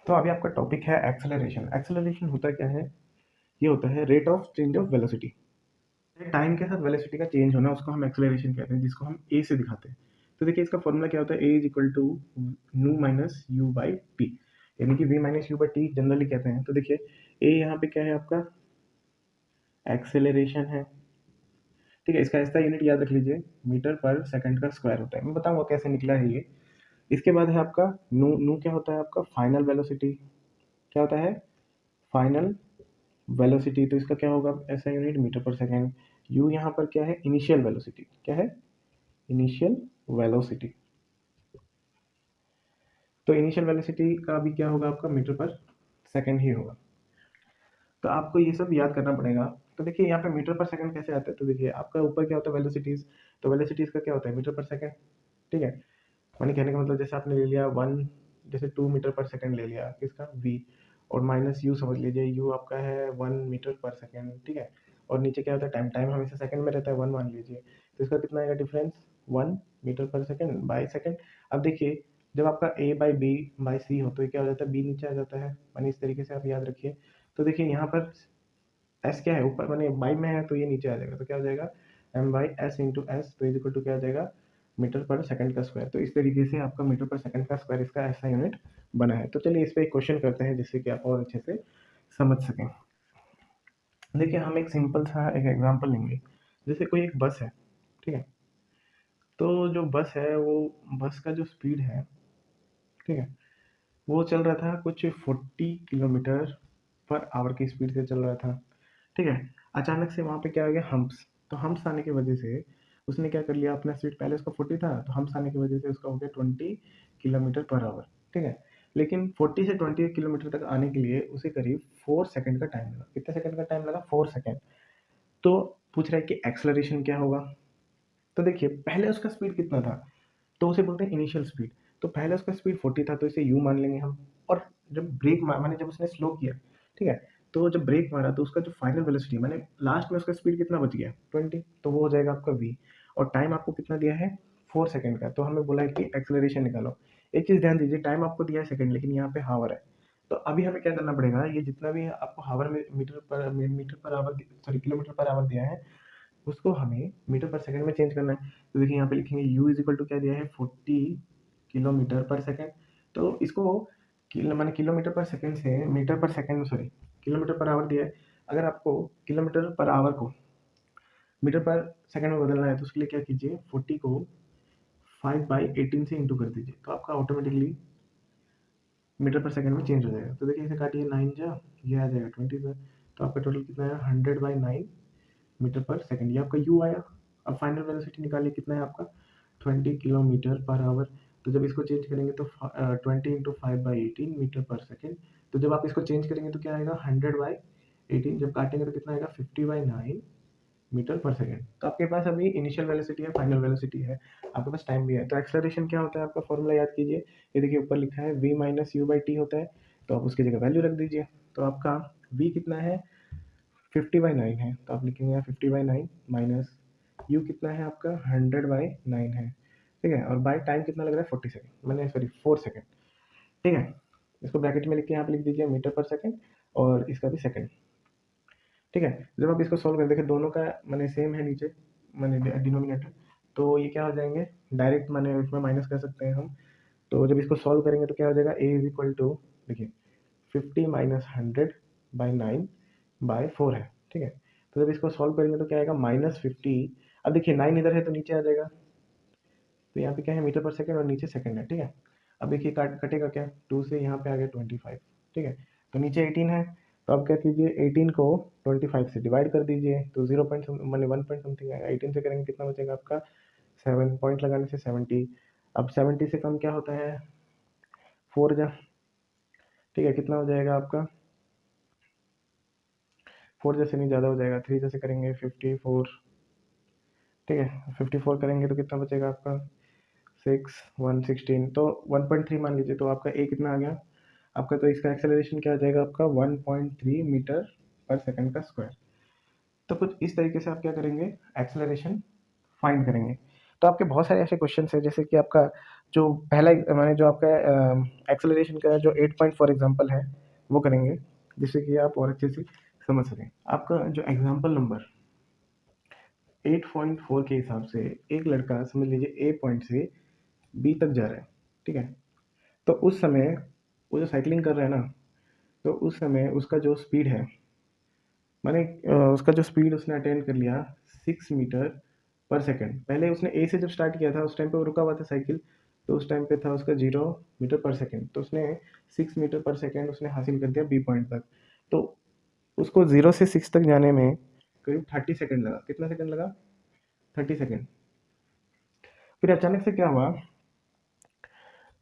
तो अभी आपका टॉपिक है एक्सेलरेशन। एक्सेलरेशन होता क्या है? ये होता है rate of change of velocity. Time के साथ वेलोसिटी का चेंज होना उसको हम एक्सेलरेशन कहते हैं, जिसको हम ए से दिखाते हैं। तो देखिए इसका फॉर्मूला क्या होता है, ए इज इक्वल टू नू माइनस यू बाई टी, यानी कि v minus u by t generally कहते हैं। तो देखिए ए यहाँ पे क्या है आपका, एक्सेलरेशन है। ठीक है, इसका ऐसा यूनिट याद रख लीजिए, मीटर पर सेकंड का स्क्वायर होता है। मैं बताऊंगा कैसे निकला है ये। इसके बाद है आपका नू। नू क्या होता है आपका, फाइनल वेलोसिटी। क्या होता है, फाइनल वेलोसिटी। तो इसका क्या होगा, ऐसा यूनिट मीटर पर सेकेंड। यू यहाँ पर क्या है, इनिशियल वेलोसिटी। क्या है, इनिशियल वेलोसिटी। तो इनिशियल वेलोसिटी का भी क्या होगा आपका, मीटर पर सेकेंड ही होगा। तो आपको ये सब याद करना पड़ेगा। तो देखिए यहाँ पे मीटर पर सेकंड कैसे आता है, तो देखिए आपका ऊपर क्या होता है, वेलोसिटीज। तो वेलोसिटीज का क्या होता है, मीटर पर सेकंड। ठीक है, मानी कहने का मतलब जैसे आपने ले लिया वन, जैसे 2 मीटर पर सेकंड ले लिया किसका, वी, और माइनस यू समझ लीजिए, यू आपका है 1 मीटर पर सेकंड। ठीक है, और नीचे क्या होता है, टाइम। टाइम हमेशा सेकंड में रहता है, 1 मान लीजिए। तो इसका कितना आएगा डिफरेंस, 1 मीटर पर सेकंड बाई सेकंड। अब देखिए जब आपका ए बाई बी बाई सी हो तो ये क्या हो जाता है, बी नीचे आ जाता है। मानी इस तरीके से आप याद रखिए। तो देखिए यहाँ पर एस क्या है, ऊपर माने बाई में है तो ये नीचे आ जाएगा। तो क्या हो जाएगा, m by s into s, तो इज इक्वल टू क्या हो जाएगा, मीटर पर सेकंड का स्क्वायर। तो इस तरीके से आपका मीटर पर सेकंड का स्क्वायर इसका ऐसा यूनिट बना है। तो चलिए इस पर एक क्वेश्चन करते हैं जिससे कि आप और अच्छे से समझ सकें। देखिए हम एक सिंपल सा एक एग्जांपल लेंगे। जैसे कोई एक बस है, ठीक है। तो जो बस है वो, बस का जो स्पीड है, ठीक है, वो चल रहा था कुछ 40 किलोमीटर पर आवर की स्पीड से चल रहा था। ठीक है, अचानक से वहाँ पे क्या आ गया, हम्प्स। तो हम्प्स आने की वजह से उसने क्या कर लिया, अपना स्पीड पहले उसका 40 था, तो हम्प्स आने की वजह से उसका हो गया 20 किलोमीटर पर आवर। ठीक है, लेकिन 40 से 20 किलोमीटर तक आने के लिए उसे करीब 4 सेकंड का टाइम लगा। कितने सेकंड का टाइम लगा, 4 सेकंड। तो पूछ रहा है कि एक्सलरेशन क्या होगा। तो देखिए पहले उसका स्पीड कितना था, तो उसे बोलते हैं इनिशियल स्पीड। तो पहले उसका स्पीड 40 था तो इसे यू मान लेंगे हम। और जब ब्रेक माने जब उसने स्लो किया, ठीक है, तो जब ब्रेक मारा तो उसका जो फाइनल वेलोसिटी माने लास्ट में उसका स्पीड कितना बच गया, 20, तो वो हो जाएगा आपका वी। और टाइम आपको कितना दिया है, 4 सेकंड का। तो हमें बोला है कि एक्सेलरेशन निकालो। एक चीज़ ध्यान दीजिए, टाइम आपको दिया है सेकंड, लेकिन यहाँ पे हावर है। तो अभी हमें क्या करना पड़ेगा, ये जितना भी आपको हावर में metre per hour, sorry kilometre per hour दिया है, उसको हमें मीटर पर सेकंड में चेंज करना है। तो देखिए यहाँ पे लिखेंगे u इज इक्वल टू क्या दिया है, 40 किलोमीटर पर सेकंड। तो इसको माने किलोमीटर पर सेकंड से मीटर पर second, sorry kilometre per hour दिया है। अगर आपको किलोमीटर पर आवर को मीटर पर सेकंड में बदलना है तो उसके लिए क्या कीजिए, 40 को 5/18 से इंटू कर दीजिए, तो आपका ऑटोमेटिकली मीटर पर सेकंड में चेंज हो जाएगा। तो देखिए इसे काटिए, 9 जा, ये आ जाएगा 20 सर। तो आपका टोटल कितना है, 100/9 मीटर पर सेकंड, ये आपका यू आया। अब फाइनल वेलोसिटी निकालिए, कितना है आपका, 20 किलोमीटर पर आवर। तो जब इसको चेंज करेंगे तो 20 इंटू 5/18 मीटर पर सेकंड। तो जब आप इसको चेंज करेंगे तो क्या आएगा, 100/18। जब काटेंगे तो कितना आएगा, 50/9 मीटर पर सेकंड। तो आपके पास अभी इनिशियल वेलोसिटी है, फाइनल वेलोसिटी है, आपके पास टाइम भी है। तो एक्सेलरेशन क्या होता है, आपका फॉर्मूला याद कीजिए। ये देखिए ऊपर लिखा है v minus u by T होता है। तो आप उसकी जगह वैल्यू रख दीजिए। तो आपका v कितना है, 50/9 है, तो आप लिखेंगे यहाँ 50/9 माइनस यू कितना है आपका, 100/9 है। ठीक है, और बाय टाइम कितना लग रहा है, 40 सेकंड, मैंने सॉरी 4 सेकंड। ठीक है, इसको ब्रैकेट में लिख के यहाँ पे लिख दीजिए मीटर पर सेकंड, और इसका भी सेकंड। ठीक है, जब आप इसको सॉल्व कर देखिए, दोनों का मैंने सेम है नीचे, मैंने डिनोमिनेटर। तो ये क्या हो जाएंगे, डायरेक्ट मैंने इसमें माइनस कर सकते हैं हम। तो जब इसको सॉल्व करेंगे तो क्या हो जाएगा, ए इज इक्वल टू, देखिए 50 - 100/9/4 है। ठीक है, तो जब इसको सॉल्व करेंगे तो क्या आएगा, -50। अब देखिए 9 इधर है तो नीचे आ जाएगा। तो यहाँ पे क्या है, मीटर पर सेकंड, और नीचे सेकंड है। ठीक है, अब देखिए कटेगा क्या, 2 से यहाँ पे आ गया 25। ठीक है, तो नीचे 18 है। तो अब क्या कीजिए, 18 को 25 से डिवाइड कर दीजिए, तो 0 पॉइंट मैंने 1 पॉइंट समथिंग आएगा। 18 से करेंगे कितना बचेगा आपका, 7 पॉइंट लगाने से 70। अब 70 से कम क्या होता है, 4 जा। ठीक है, कितना हो जाएगा आपका, 4 जैसे नहीं, ज़्यादा हो जाएगा, 3 जैसे करेंगे 54। ठीक है, 54 करेंगे तो कितना बचेगा आपका, 116। तो 1.3 मान लीजिए, तो आपका ए कितना आ गया आपका। तो इसका एक्सेलरेशन क्या आ जाएगा आपका, 1.3 मीटर पर सेकंड का स्क्वायर। तो कुछ इस तरीके से आप क्या करेंगे, एक्सेलरेशन फाइंड करेंगे। तो आपके बहुत सारे ऐसे क्वेश्चन हैं, जैसे कि आपका जो पहला माने जो आपका एक्सेलरेशन का जो 8 पॉइंट फॉर एग्जाम्पल है वो करेंगे, जिससे कि आप और अच्छे से समझ सकें। आपका जो एग्जाम्पल नंबर 8.4 के हिसाब से एक लड़का समझ लीजिए ए पॉइंट से बी तक जा रहा है, ठीक है। तो उस समय वो जो साइकिलिंग कर रहा है ना, तो उस समय उसका जो स्पीड है, माने उसका जो स्पीड उसने अटेंड कर लिया 6 मीटर पर सेकंड। पहले उसने ए से जब स्टार्ट किया था उस टाइम पे वो रुका हुआ था साइकिल, तो उस टाइम पे था उसका 0 मीटर पर सेकंड, तो उसने 6 मीटर पर सेकंड उसने हासिल कर दिया बी पॉइंट तक। तो उसको 0 से 6 तक जाने में करीब 30 सेकंड लगा। कितना सेकंड लगा? 30 सेकंड। फिर अचानक से क्या हुआ,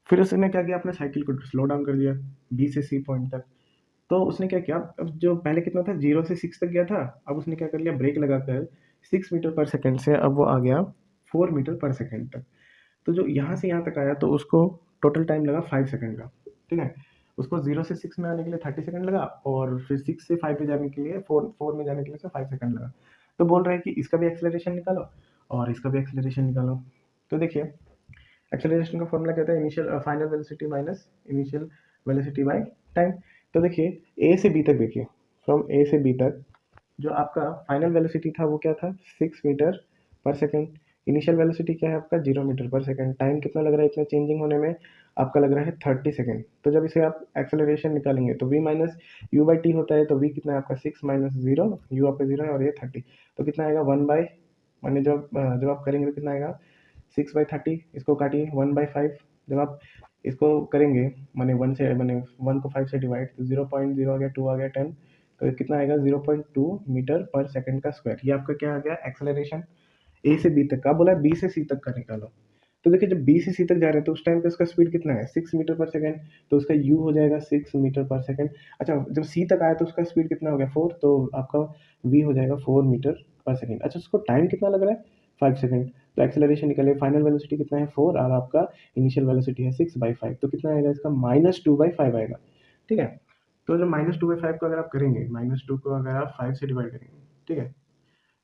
फिर उसने क्या किया, अपने साइकिल को स्लो डाउन कर दिया बी से सी पॉइंट तक। तो उसने क्या किया, अब जो पहले कितना था 0 से 6 तक गया था, अब उसने क्या कर लिया, ब्रेक लगाकर 6 मीटर पर सेकंड से अब वो आ गया 4 मीटर पर सेकंड तक। तो जो यहाँ से यहाँ तक आया तो उसको टोटल टाइम लगा 5 सेकंड का, ठीक है। उसको 0 से 6 में आने के लिए 30 सेकंड लगा, और फिर 6 से 5 में जाने के लिए फोर में जाने के लिए 5 सेकंड लगा। तो बोल रहे हैं कि इसका भी एक्सेलरेशन निकालो और इसका भी एक्सेलरेशन निकालो। तो देखिए, एक्सेलरेशन का फॉर्मूला कहता है initial final velocity minus initial velocity by time. तो देखिए ए से बी तक, देखिए फ्रॉम ए से बी तक जो आपका फाइनल वेलोसिटी था वो क्या था, 6 मीटर पर सेकेंड। इनिशियल वेलोसिटी क्या है आपका, 0 मीटर पर सेकेंड। टाइम कितना लग रहा है इतना चेंजिंग होने में, आपका लग रहा है 30 सेकेंड। तो जब इसे आप एक्सेलरेशन निकालेंगे तो v minus u by T होता है, तो v कितना है आपका 6 - 0, u आपका 0 है और ये 30, तो कितना आएगा 1 बाई, माने जब आप करेंगे तो कितना आएगा 6/30। इसको काटिए 1/5। जब आप इसको करेंगे माने 1 को 5 से डिवाइड, तो 0.0 आ गया, 2 आ गया, 10, तो कितना आएगा 0.2 मीटर पर सेकंड का स्क्वायर। ये आपका क्या आ गया एक्सेलरेशन। ए से बी तक का बोला, बी से सी तक का निकालो। तो देखिए जब बी से सी तक जा रहे हैं तो उस टाइम पे उसका स्पीड कितना है 6 मीटर पर सेकंड, तो उसका यू हो जाएगा 6 मीटर पर सेकंड। अच्छा जब सी तक आया तो उसका स्पीड कितना हो गया 4, तो आपका वी हो जाएगा 4 मीटर पर सेकंड। अच्छा उसको टाइम कितना लग रहा है 5 सेकंड। तो एक्सेलरेशन निकले, फाइनल वेलोसिटी कितना है 4 और आपका इनिशियल वेलोसिटी है 6/5, तो कितना आएगा इसका -2/5 आएगा, ठीक है। तो जो -2/5 को अगर आप करेंगे, -2 को अगर आप 5 से डिवाइड करेंगे, ठीक है,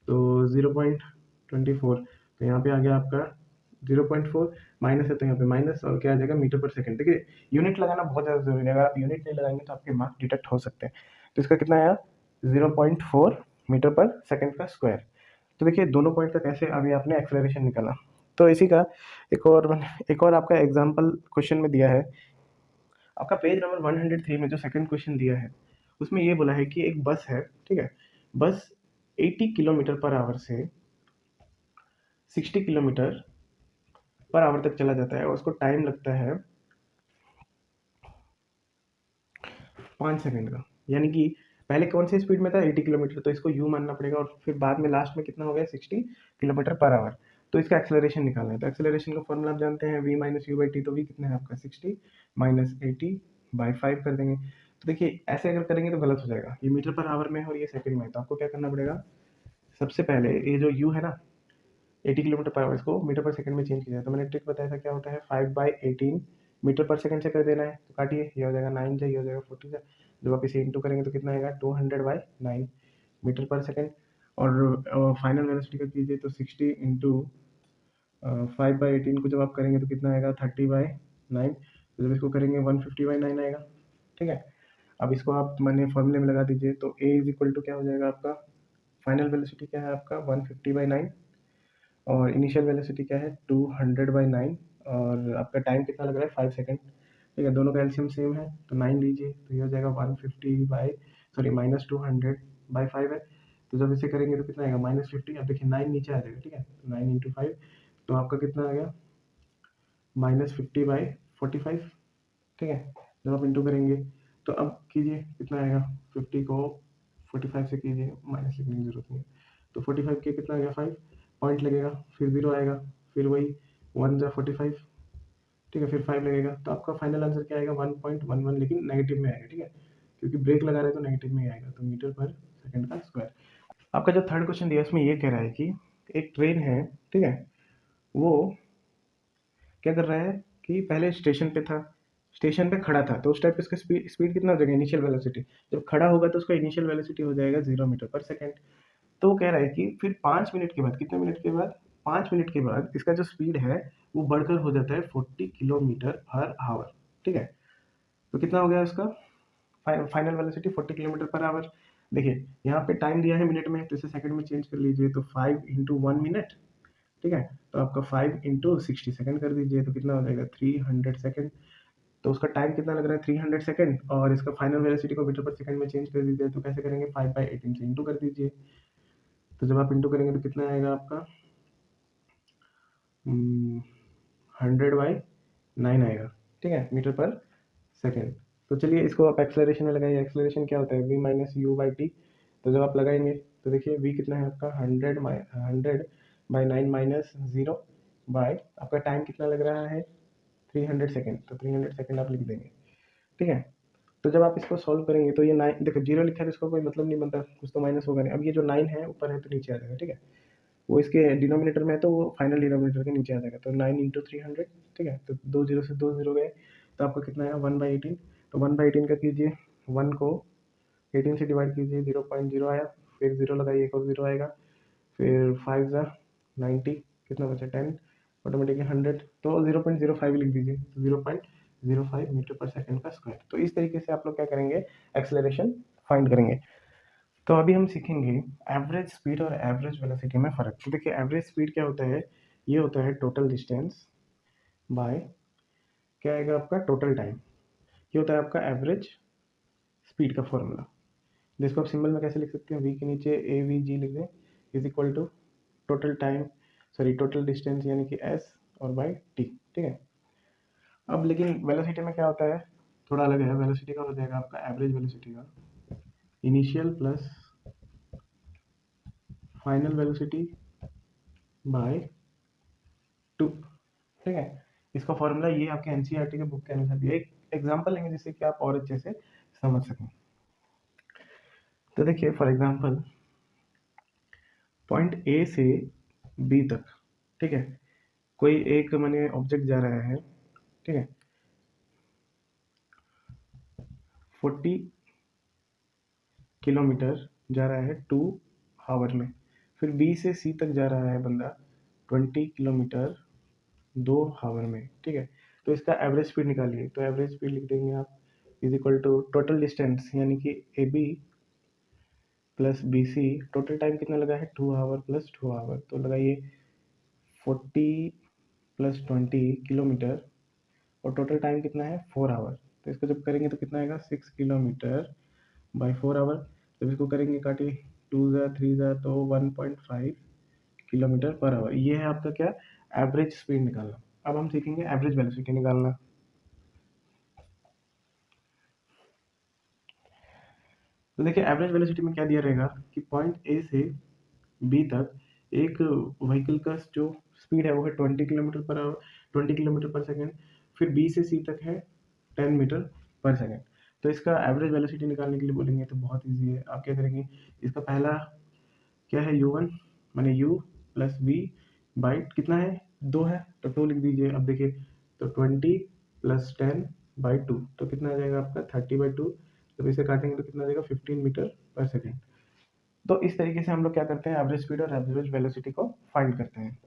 तो 0.24, तो यहाँ पे आ गया आपका 0.4, माइनस है तो यहाँ पे माइनस, और क्या आ जाएगा मीटर पर सेकंड। देखिए यूनिट लगाना बहुत ज़्यादा जरूरी है, अगर आप यूनिट नहीं लगाएंगे तो आपके मार्क्स डिडक्ट हो सकते हैं। तो इसका कितना आया 0.4 मीटर पर सेकंड का स्क्वायर। तो देखिए दोनों पॉइंट का कैसे अभी आपने एक्सेलरेशन निकाला। तो इसी का एक और आपका एग्जाम्पल क्वेश्चन में दिया है, आपका पेज नंबर 103 में जो सेकंड क्वेश्चन दिया है उसमें ये बोला है कि एक बस है, ठीक है, बस 80 किलोमीटर पर आवर से 60 किलोमीटर पर आवर तक चला जाता है और उसको टाइम लगता है 5 सेकंड का। यानी कि पहले कौन सी स्पीड में था 80 किलोमीटर, तो इसको यू मानना पड़ेगा, और फिर बाद में लास्ट में कितना हो गया 60 किलोमीटर पर आवर। तो इसका एक्सेलरेशन निकालना है, तो एक्सेलरेशन का फॉर्मूला आप जानते हैं v minus u by T. तो v कितना है आपका 60 -80/5 कर देंगे। तो देखिए ऐसे अगर करेंगे तो गलत हो जाएगा, ये मीटर पर आवर में है और ये सेकंड में है, तो आपको क्या करना पड़ेगा, सबसे पहले ये जो u है ना 80 किलोमीटर पर आवर, इसको मीटर पर सेकंड में चेंज किया जाए। तो मैंने ट्रिक बताया था क्या होता है, 5/18 मीटर पर सेकंड से कर देना है। तो काटिए, ये हो जाएगा 9 से, ये हो जाएगा 40 से। जब आप इसे इंटू करेंगे तो कितना आएगा 200/9 मीटर पर सेकंड। और फाइनल वेलोसिटी का कीजिए तो 60 इंटू 5/18 को जब आप करेंगे तो कितना आएगा 30/9। तो जब इसको करेंगे 150/9 आएगा, ठीक है। अब इसको आप मैंने फॉर्मूले में लगा दीजिए, तो a इज इक्वल टू क्या हो जाएगा आपका, फाइनल वेलोसिटी क्या है आपका 150/9, और इनिशियल वेलोसिटी क्या है 200/9, और आपका टाइम कितना लग रहा है 5 सेकंड, ठीक है। दोनों का एलसीएम सेम है तो 9 लीजिए, तो ये हो जाएगा 150 बाई सॉरी -200/5 है। तो जब इसे करेंगे तो कितना आएगा -50। अब देखिए 9 नीचे आ जाएगा, ठीक है, तो 9 इंटू 5, तो आपका कितना आ गया -50/45, ठीक है। जब आप इंटू करेंगे तो अब कीजिए कितना आएगा, 50 को 45 से कीजिए, माइनस लिखने की जरूरत नहीं है। तो 45 के कितना आ गया 5 पॉइंट लगेगा, फिर 0 आएगा, फिर वही 1 जा 45, ठीक है, फिर 5 लगेगा। तो आपका फाइनल आंसर क्या आएगा 1.11, लेकिन नेगेटिव में आएगा, ठीक है, क्योंकि ब्रेक लगा रहे हैं तो नेगेटिव में ही आएगा। तो मीटर पर सेकंड का स्क्वायर। आपका जो थर्ड क्वेश्चन दिया है उसमें ये कह रहा है कि एक ट्रेन है, ठीक है, वो क्या कर रहा है कि पहले स्टेशन पे था, स्टेशन पे खड़ा था, तो उस टाइप पे इसका स्पीड स्पीड कितना हो जाएगा इनिशियल वेलोसिटी, जब खड़ा होगा तो उसका इनिशियल वेलोसिटी हो जाएगा 0 मीटर पर सेकंड। तो वो कह रहा है कि फिर 5 मिनट के बाद, कितने मिनट के बाद 5 मिनट के बाद इसका जो स्पीड है वो बढ़कर हो जाता है 40 किलोमीटर पर आवर। ठीक है, तो कितना हो गया इसका final velocity 40 kilometre per our. देखिए यहाँ पे टाइम दिया है मिनट में, तो इसे सेकंड में चेंज कर लीजिए, तो 5 इंटू 1 मिनट। ठीक है, तो आपका 5 इंटू 60 सेकेंड कर दीजिए, तो कितना हो जाएगा 300 सेकेंड। तो उसका टाइम कितना लग रहा है 300 सेकेंड, और इसका फाइनल वेलोसिटी को मीटर पर सेकंड में चेंज कर दीजिए, तो कैसे करेंगे 5/18 से इंटू कर दीजिए। तो जब आप इंटू करेंगे तो कितना आएगा आपका 100/9 आएगा। ठीक है, मीटर पर सेकेंड। तो चलिए इसको आप एक्सेलरेशन में लगाइए। एक्सेलरेशन क्या होता है v minus u by T. तो जब आप लगाएंगे तो देखिए v कितना है आपका 100/9 माइनस 0 बाय आपका टाइम कितना लग रहा है 300 सेकेंड, तो 300 सेकेंड आप लिख देंगे। ठीक है, तो जब आप इसको सॉल्व करेंगे तो ये 9, देखो 0 लिखा है तो इसका कोई मतलब नहीं बनता, कुछ तो माइनस होगा नहीं। अब ये जो 9 है ऊपर है तो नीचे आ जाएगा। ठीक है, वो इसके डिनोमिनेटर में है तो वो फाइनल डिनोमिनेटर के नीचे आ जाएगा, तो 9 इंटू 300। ठीक है, तो 2 जीरो से 2 जीरो गए, तो आपका कितना आया 1/18। तो 1/18 का कीजिए, 1 को 18 से डिवाइड कीजिए, 0.0 आया, फिर 0 लगाइए, एक और 0 आएगा, फिर 5 ज़ा 90, कितना बचा 10, ऑटोमेटिकली 100, तो 0.05 लिख दीजिए, तो 0.05 मीटर पर सेकंड का स्क्वायर। तो इस तरीके से आप लोग क्या करेंगे, एक्सेलरेशन फाइंड करेंगे। तो अभी हम सीखेंगे एवरेज स्पीड और एवरेज वेलोसिटी में फ़र्क। तो देखिए एवरेज स्पीड क्या होता है, ये होता है टोटल डिस्टेंस बाय क्या आएगा आपका टोटल टाइम। ये होता है आपका एवरेज स्पीड का फॉर्मूला, जिसको आप सिंबल में कैसे लिख सकते हैं, वी के नीचे ए वी जी लिख दें, is equal to total time, sorry total distance यानी कि एस और बाई टी। ठीक है, अब लेकिन वेलोसिटी में क्या होता है, थोड़ा अलग है। वेलोसिटी का हो जाएगा आपका एवरेज वेलोसिटी का initial plus final velocity bye 2। ठीक है, इसका फॉर्मूला ये आपके एनसीईआरटी के बुक के अनुसार दिया है। एक एग्जांपल लेंगे जिससे कि आप और अच्छे से समझ सकें। तो देखिए फॉर एग्जांपल पॉइंट ए से बी तक, ठीक है, कोई एक माने ऑब्जेक्ट जा रहा है। ठीक है, 40 किलोमीटर जा रहा है 2 आवर में। फिर बी से सी तक जा रहा है बंदा 20 किलोमीटर 2 आवर में। ठीक है, तो इसका एवरेज स्पीड निकालिए, तो एवरेज स्पीड लिख देंगे आप is equal to total distance यानी कि A B plus B C. Total time कितना लगा है 2 आवर प्लस 2 आवर, तो लगाइए 40 प्लस 20 किलोमीटर, और टोटल टाइम कितना है 4 आवर। तो इसको जब करेंगे तो कितना आएगा 6 किलोमीटर बाई 4 आवर। जब इसको करेंगे काटिए 2 ज़ा 3 ज़ा तो 1.5 किलोमीटर पर आवर। ये है आपका क्या एवरेज स्पीड निकालना। अब हम सीखेंगे एवरेज वेलोसिटी निकालना। तो देखिए एवरेज वेलोसिटी में क्या दिया रहेगा कि पॉइंट ए से बी तक एक व्हीकल का जो स्पीड है वो है 20 किलोमीटर पर आवर, 20 किलोमीटर पर सेकेंड। फिर बी से सी तक है 10 मीटर पर सेकेंड। तो इसका एवरेज वेलोसिटी निकालने के लिए बोलेंगे तो बहुत ईजी है। आप क्या करेंगे, इसका पहला क्या है u1 माने u प्लस वी बाई कितना है 2 है, तो 2 लिख दीजिए। अब देखिए तो 20 प्लस 10 बाई 2, तो कितना आ जाएगा आपका 30/2। जब इसे काटेंगे तो कितना आ जाएगा 15 मीटर पर सेकेंड। तो इस तरीके से हम लोग क्या करते हैं एवरेज स्पीड और एवरेज वेलोसिटी को फाइंड करते हैं।